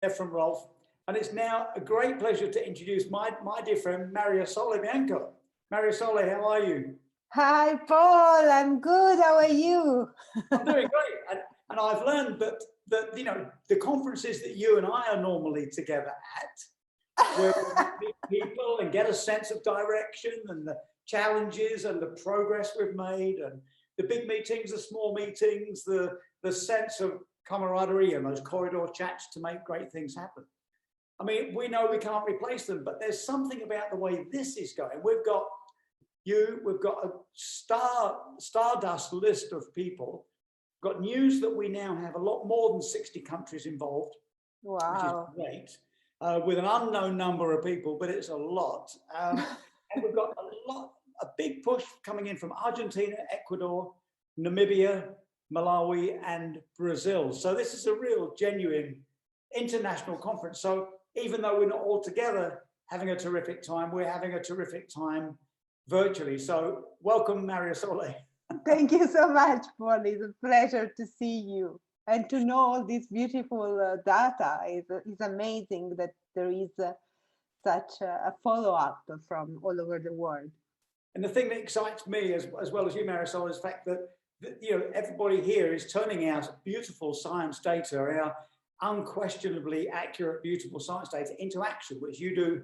from Rolf, and it's now a great pleasure to introduce my dear friend Mariasole Bianco. Mariasole, how are you? Hi, Paul. I'm good. How are you? I'm doing great, and I've learned that you know the conferences that you and I are normally together at, where we meet people and get a sense of direction and the challenges and the progress we've made, and the big meetings, the small meetings, the sense of camaraderie and those corridor chats to make great things happen. I mean, we know we can't replace them, but there's something about the way this is going. We've got a stardust list of people. We've got news that we now have a lot more than 60 countries involved, Wow. which is great, with an unknown number of people, but it's a lot. And we've got a big push coming in from Argentina, Ecuador, Namibia, Malawi, and Brazil. So this is a real, genuine international conference. So even though we're not all together having a terrific time, we're having a terrific time virtually. So welcome, Mariasole. Thank you so much, Paul. It's a pleasure to see you and to know all this beautiful data. It's amazing that there is such a follow-up from all over the world. And the thing that excites me as well as you, Mariasole, is the fact that you know everybody here is turning out beautiful science data, our unquestionably accurate, beautiful science data into action, which you do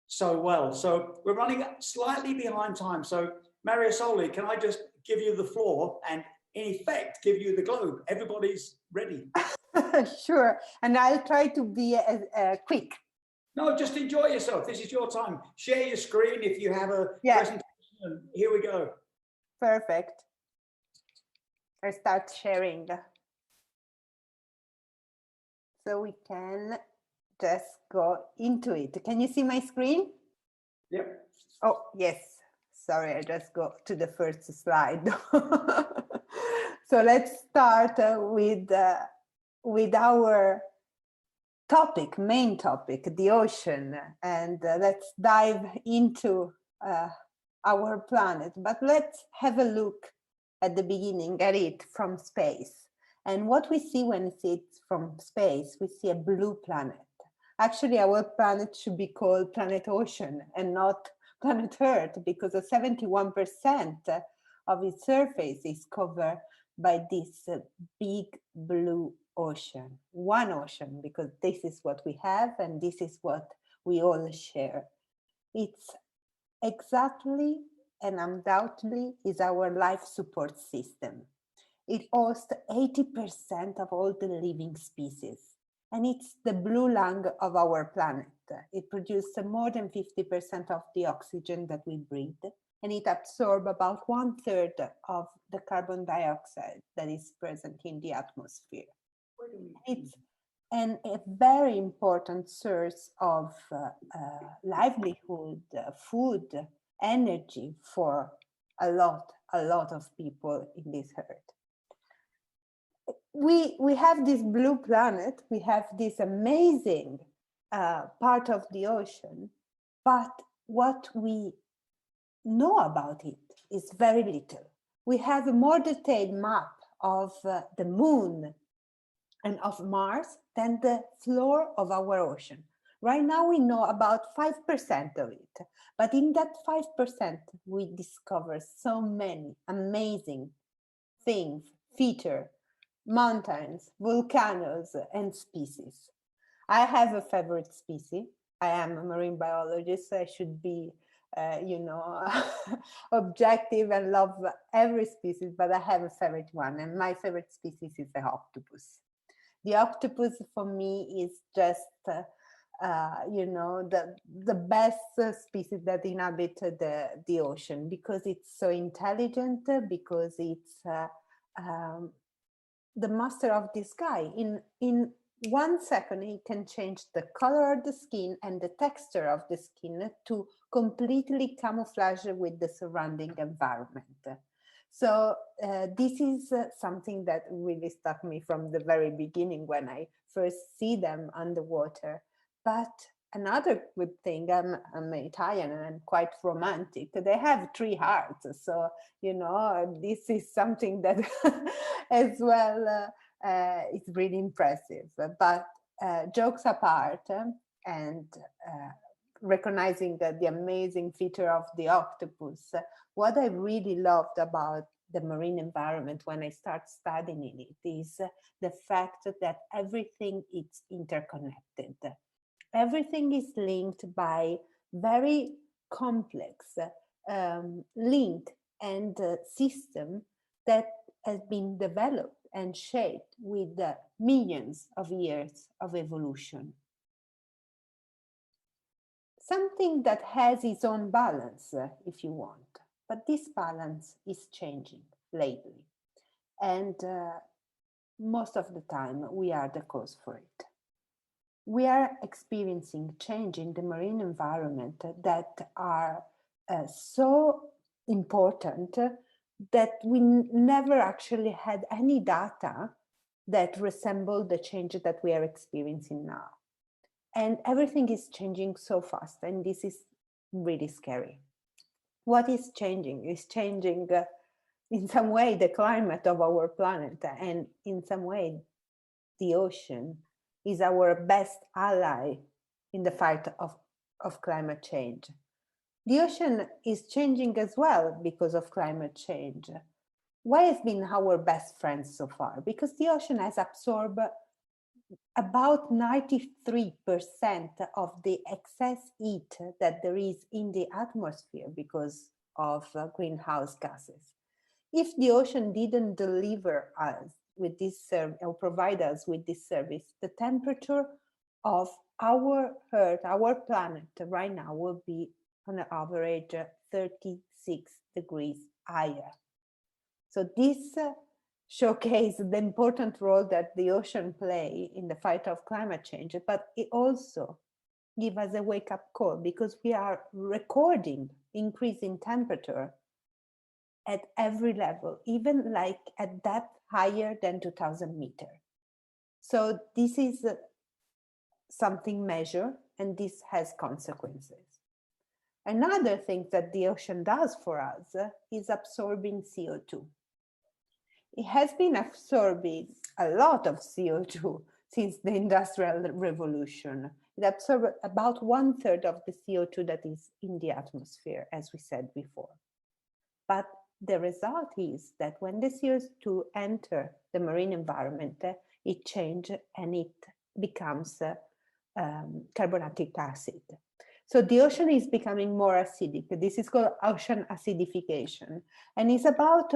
so well. So we're running slightly behind time. So Mariasole, can I just give you the floor and in effect give you the globe? Everybody's ready. Sure, and I'll try to be quick. No, just enjoy yourself. This is your time. Share your screen if you have a presentation. And here we go. Perfect. I start sharing. So we can just go into it. Can you see my screen? Yep. Oh, yes. Sorry, I just go to the first slide. So let's start with our topic, main topic, the ocean. And let's dive into our planet. But let's have a look at the beginning, at it from space. And what we see when we see it from space, we see a blue planet. Actually, our planet should be called Planet Ocean and not Planet Earth, because 71% of its surface is covered by this big blue ocean. One ocean, because this is what we have and this is what we all share. It's exactly and undoubtedly is our life support system. It hosts 80% of all the living species, and it's the blue lung of our planet. It produces more than 50% of the oxygen that we breathe, and it absorbs about 1/3 of the carbon dioxide that is present in the atmosphere. It's a very important source of livelihood, food, energy for a lot of people in this earth. We have this blue planet, we have this amazing part of the ocean, but what we know about it is very little. We have a more detailed map of the moon and of Mars than the floor of our ocean. Right now we know about 5% of it, but in that 5% we discover so many amazing things, features, mountains, volcanoes, and species. I have a favorite species. I am a marine biologist, so I should be, objective and love every species, but I have a favorite one, and my favorite species is the octopus. The octopus for me is just, the best species that inhabit the ocean, because it's so intelligent, because it's the master of the sky. In 1 second, it can change the color of the skin and the texture of the skin to completely camouflage with the surrounding environment. So this is something that really struck me from the very beginning when I first see them underwater. But another good thing, I'm Italian and I'm quite romantic. They have 3 hearts. So, this is something that as well is really impressive. But jokes apart, and recognizing the amazing feature of the octopus, what I really loved about the marine environment when I start studying it is the fact that everything is interconnected. Everything is linked by very complex link and system that has been developed and shaped with millions of years of evolution. Something that has its own balance, if you want, but this balance is changing lately. And most of the time, we are the cause for it. We are experiencing change in the marine environment that are so important that we never actually had any data that resemble the change that we are experiencing now. And everything is changing so fast, and this is really scary. What is changing is changing in some way the climate of our planet, and in some way the ocean is our best ally in the fight of climate change. The ocean is changing as well because of climate change. Why has been our best friend so far? Because the ocean has absorbed about 93% of the excess heat that there is in the atmosphere because of greenhouse gases. If the ocean didn't deliver us with this or provide us with this service, the temperature of our Earth, our planet right now will be on average 36 degrees higher. So this showcases the important role that the ocean play in the fight of climate change, but it also gives us a wake-up call because we are recording increase in temperature at every level, even like at depth higher than 2000 meters. So this is something measured, and this has consequences. Another thing that the ocean does for us is absorbing CO2. It has been absorbing a lot of CO2 since the Industrial Revolution. It absorbed about 1/3 of the CO2 that is in the atmosphere, as we said before. But the result is that when the CO2 enter the marine environment, it changes and it becomes carbonic acid. So the ocean is becoming more acidic. This is called ocean acidification, and it's about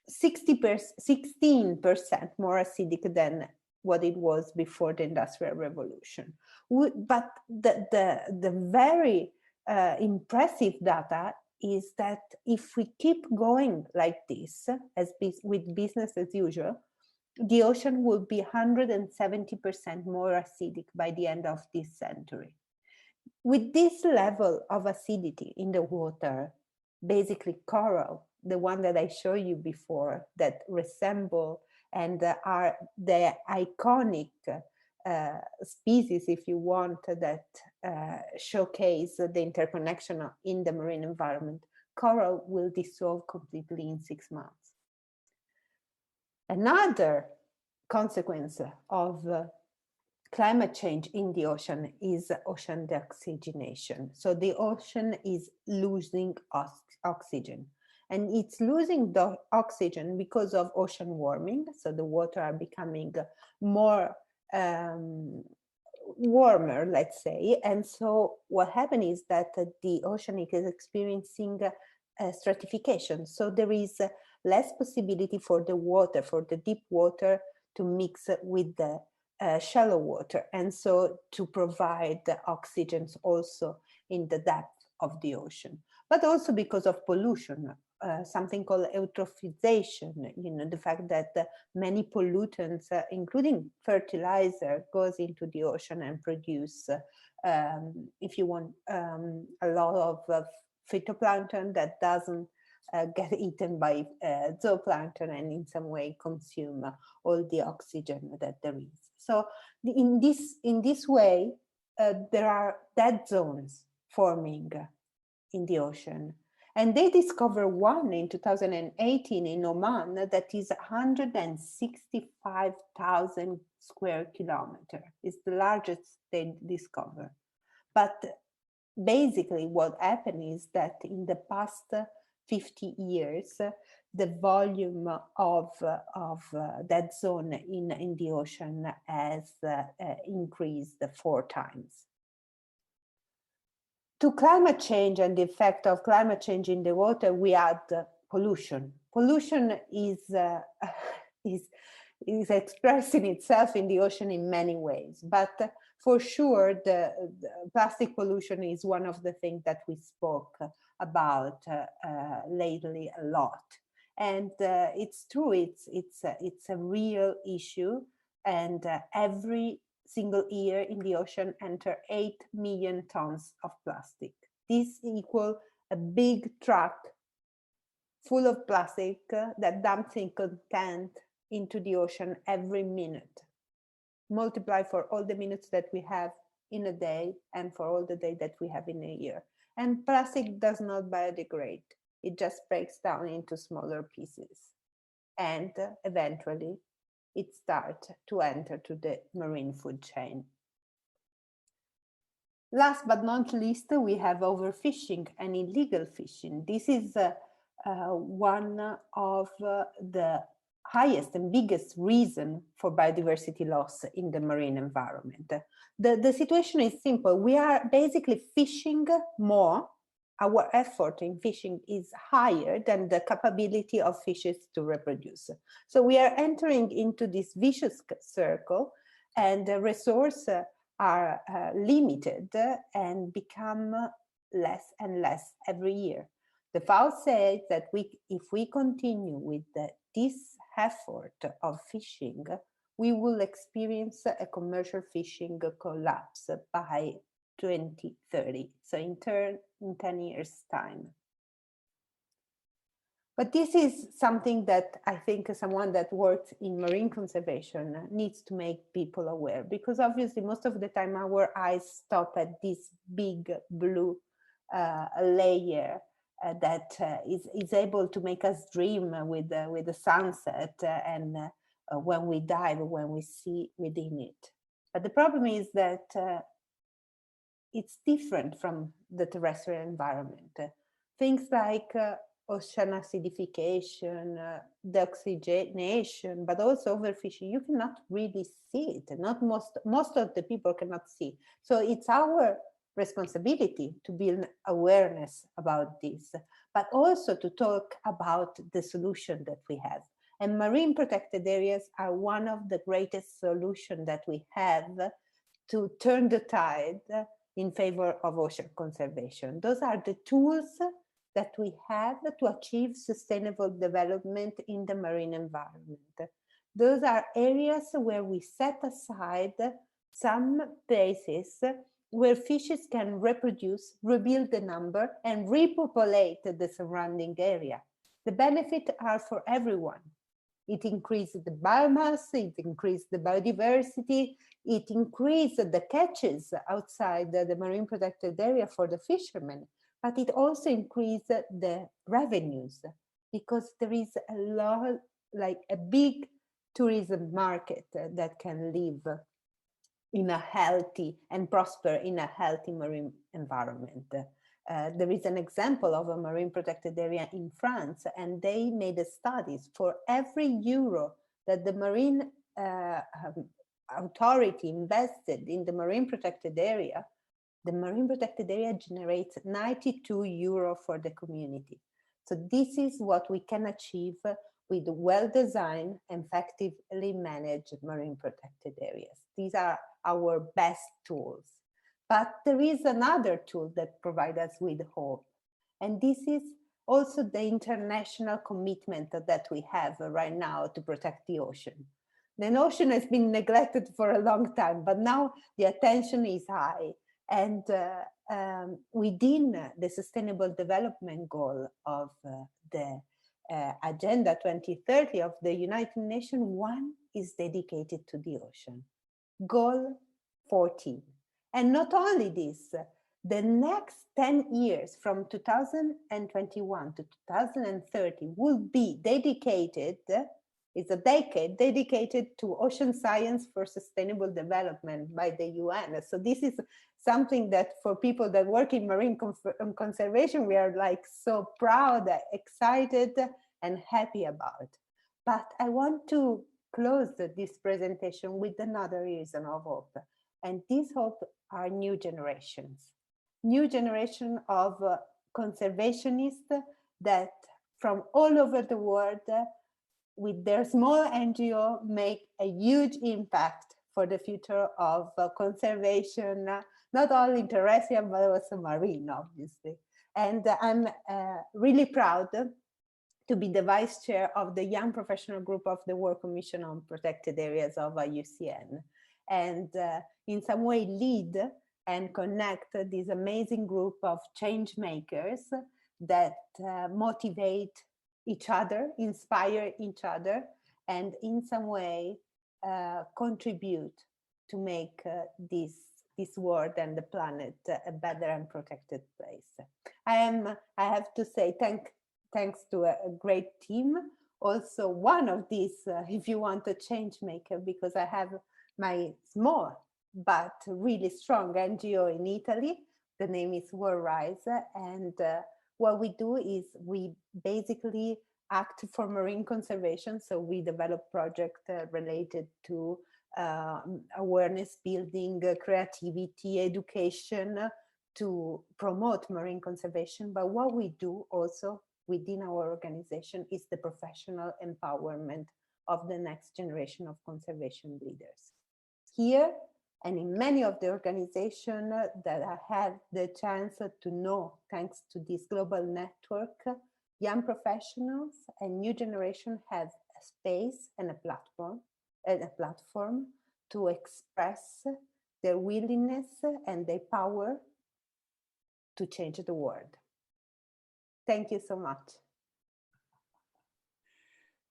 16% more acidic than what it was before the Industrial Revolution. But the very impressive data is that if we keep going like this, with business as usual, the ocean will be 170% more acidic by the end of this century. With this level of acidity in the water, basically coral, the one that I showed you before, that resemble and are the iconic species, if you want, that showcase the interconnection in the marine environment, coral will dissolve completely in 6 months. Another consequence of climate change in the ocean is ocean deoxygenation. So the ocean is losing oxygen, and it's losing the oxygen because of ocean warming. So the water are becoming more warmer, let's say. And so what happened is that the ocean is experiencing stratification. So there is less possibility for the water, for the deep water, to mix with the shallow water, and so to provide the oxygens also in the depth of the ocean, but also because of pollution, something called eutrophication, the fact that many pollutants, including fertilizer, goes into the ocean and produce, if you want, a lot of phytoplankton that doesn't get eaten by zooplankton and in some way consume all the oxygen that there is. So in this way, there are dead zones forming in the ocean. And they discovered one in 2018 in Oman that is 165,000 square kilometer. It's the largest they discover. But basically what happened is that in the past 50 years, the volume of that zone in the ocean has increased 4 times. To climate change and the effect of climate change in the water, we add pollution. Pollution is expressing itself in the ocean in many ways, but for sure the plastic pollution is one of the things that we spoke about lately a lot. And it's true, it's a real issue, and every single year in the ocean enter 8 million tons of plastic. This equals a big truck full of plastic that dumps in content into the ocean every minute. Multiply for all the minutes that we have in a day and for all the days that we have in a year. And plastic does not biodegrade. It just breaks down into smaller pieces. And eventually, it starts to enter to the marine food chain. Last but not least, we have overfishing and illegal fishing. This is one of the highest and biggest reason for biodiversity loss in the marine environment. The situation is simple. We are basically fishing more. Our effort in fishing is higher than the capability of fishes to reproduce. So we are entering into this vicious circle, and the resources are limited and become less and less every year. The FAO says that if we continue with this effort of fishing, we will experience a commercial fishing collapse by 2030, so in 10 years' time. But this is something that I think someone that works in marine conservation needs to make people aware, because obviously most of the time our eyes stop at this big blue layer that is able to make us dream with the sunset and when we dive, when we see within it. But the problem is that it's different from the terrestrial environment. Things like ocean acidification, deoxygenation, but also overfishing, you cannot really see it. Not most of the people cannot see. So it's our responsibility to build awareness about this, but also to talk about the solution that we have. And marine protected areas are one of the greatest solutions that we have to turn the tide in favor of ocean conservation. Those are the tools that we have to achieve sustainable development in the marine environment. Those are areas where we set aside some places where fishes can reproduce, rebuild the number, and repopulate the surrounding area. The benefits are for everyone. It increases the biomass, it increases the biodiversity, it increases the catches outside the marine protected area for the fishermen, but it also increases the revenues, because there is a lot, like a big tourism market that can live in a healthy and prosper in a healthy marine environment. There is an example of a marine protected area in France, and they made a studies for every euro that the marine authority invested in the marine protected area, the marine protected area generates 92 euro for the community. So this is what we can achieve with well-designed and effectively managed marine protected areas. These are our best tools. But there is another tool that provides us with hope. And this is also the international commitment that we have right now to protect the ocean. The ocean has been neglected for a long time, but now the attention is high. And within the Sustainable Development Goal of the Agenda 2030 of the United Nations, one is dedicated to the ocean, Goal 14. And not only this, the next 10 years from 2021 to 2030 will be dedicated It's a decade dedicated to ocean science for sustainable development by the UN. So this is something that for people that work in marine conservation, we are like so proud, excited, and happy about. But I want to close this presentation with another reason of hope. And this hope are new generations of conservationists that from all over the world, with their small NGO, make a huge impact for the future of conservation, not only terrestrial, but also marine, obviously. And I'm really proud to be the vice chair of the young professional group of the World Commission on Protected Areas of IUCN, and in some way lead and connect this amazing group of change makers that motivate each other, inspire each other, and in some way contribute to make this world and the planet a better and protected place. I have to say thanks to a great team. Also one of these, if you want, a change maker, because I have my small but really strong NGO in Italy. The name is Worldrise, and what we do is we basically act for marine conservation. So we develop projects related to awareness building, creativity, education to promote marine conservation. But what we do also within our organization is the professional empowerment of the next generation of conservation leaders. Here and in many of the organizations that I had the chance to know, thanks to this global network, young professionals and new generation have a space and a platform to express their willingness and their power to change the world. Thank you so much.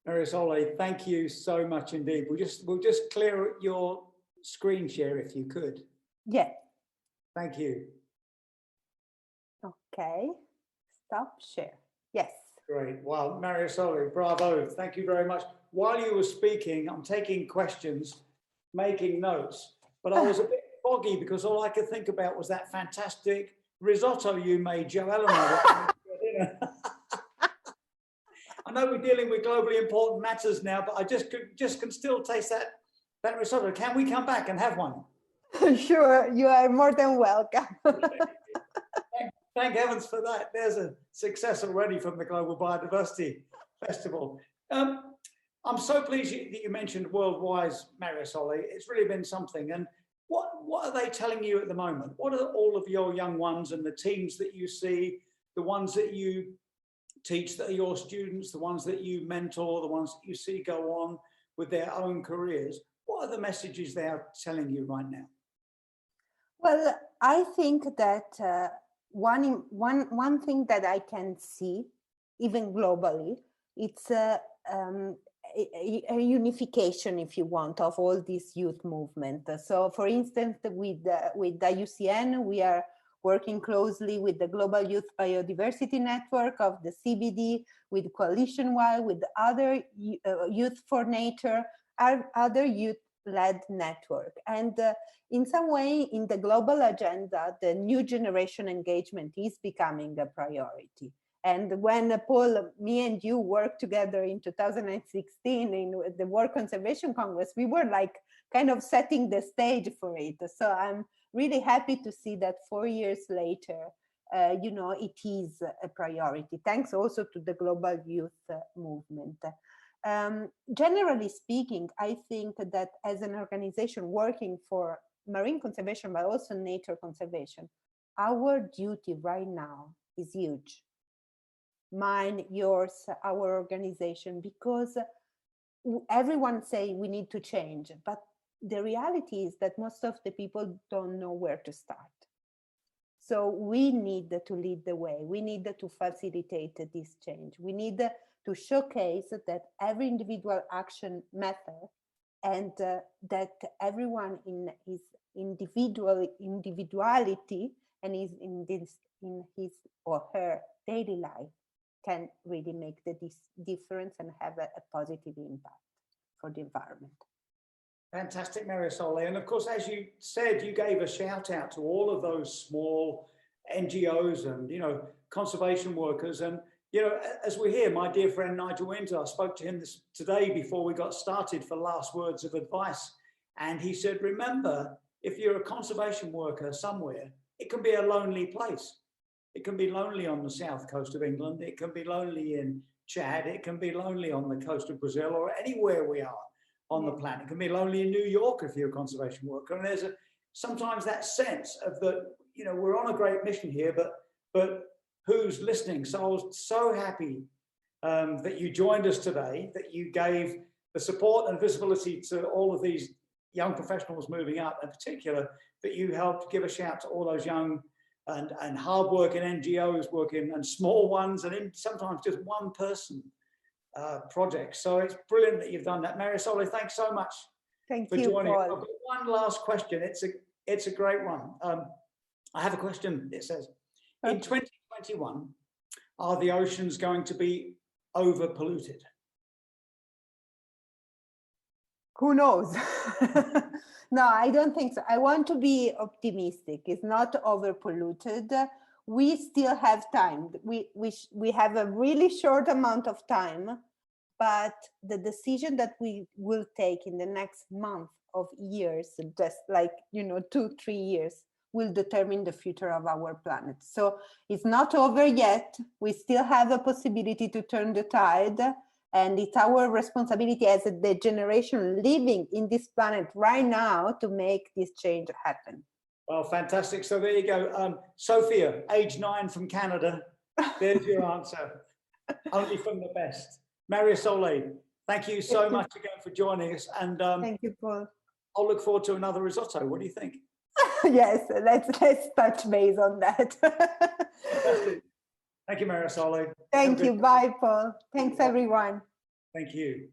Mariasole, thank you so much indeed. We'll just clear your screen share if you could. Yeah. Thank you. Okay. Stop share. Yes. Great. Wow, Mariasole, bravo. Thank you very much. While you were speaking, I'm taking questions, making notes, but I was a bit foggy because all I could think about was that fantastic risotto you made, Joella. I know we're dealing with globally important matters now, but I just can still taste that risotto. Can we come back and have one? Sure, you are more than welcome. Thank heavens for that. There's a success already from the Global Biodiversity Festival. I'm so pleased that you mentioned Worldrise, Mariasole. It's really been something. And what are they telling you at the moment? What are all of your young ones and the teams that you see, the ones that you teach that are your students, the ones that you mentor, the ones that you see go on with their own careers? What are the messages they are telling you right now? Well, I think that one thing that I can see, even globally, it's a unification, if you want, of all this youth movement. So, for instance, with IUCN, we are working closely with the Global Youth Biodiversity Network of the CBD, with Coalition Y, with other Youth for Nature, other youth-led network. And in some way, in the global agenda, the new generation engagement is becoming a priority. And when Paul, me and you worked together in 2016 in the World Conservation Congress, we were like kind of setting the stage for it. So I'm really happy to see that 4 years later, it is a priority, thanks also to the global youth movement. Generally speaking, I think that as an organization working for marine conservation, but also nature conservation, our duty right now is huge. Mine, yours, our organization, because everyone say we need to change, but the reality is that most of the people don't know where to start. So we need to lead the way. We need to facilitate this change. We need to showcase that every individual action matters, and that everyone in his individuality and is in his or her daily life can really make the difference and have a positive impact. for the environment. Fantastic, Mariasole. And of course, as you said, you gave a shout out to all of those small NGOs and, you know, conservation workers. And, you know, as we hear, my dear friend Nigel Winter, I spoke to him today before we got started for last words of advice. And he said, remember, if you're a conservation worker somewhere, it can be a lonely place. It can be lonely on the south coast of England. It can be lonely in Chad. It can be lonely on the coast of Brazil or anywhere we are on the planet. It can be lonely in New York if you're a conservation worker. And there's sometimes that sense of that, you know, we're on a great mission here, but who's listening? So I was so happy that you joined us today, that you gave the support and visibility to all of these young professionals moving up, in particular, that you helped give a shout to all those young and hard-working NGOs working, and small ones, and sometimes just one person projects. So it's brilliant that you've done that. Mariasole, thanks so much for joining. Paul. I've got one last question. It's a great one. I have a question. It says, in 2021, are the oceans going to be over-polluted? Who knows? No, I don't think so. I want to be optimistic. It's not over-polluted. We still have time. We have a really short amount of time, but the decision that we will take in the next month of years, just like, you know, 2-3 years, will determine the future of our planet. So it's not over yet. We still have a possibility to turn the tide, and it's our responsibility as the generation living in this planet right now to make this change happen. Well, fantastic. So there you go. Sophia, age 9 from Canada. There's your answer. Only from the best. Mariasole, thank you so much again for joining us. And thank you, Paul. I'll look forward to another risotto. What do you think? Yes, let's touch base on that. Fantastic. Thank you, Mariasole. Thank you. Bye, Paul. Thanks, everyone. Thank you.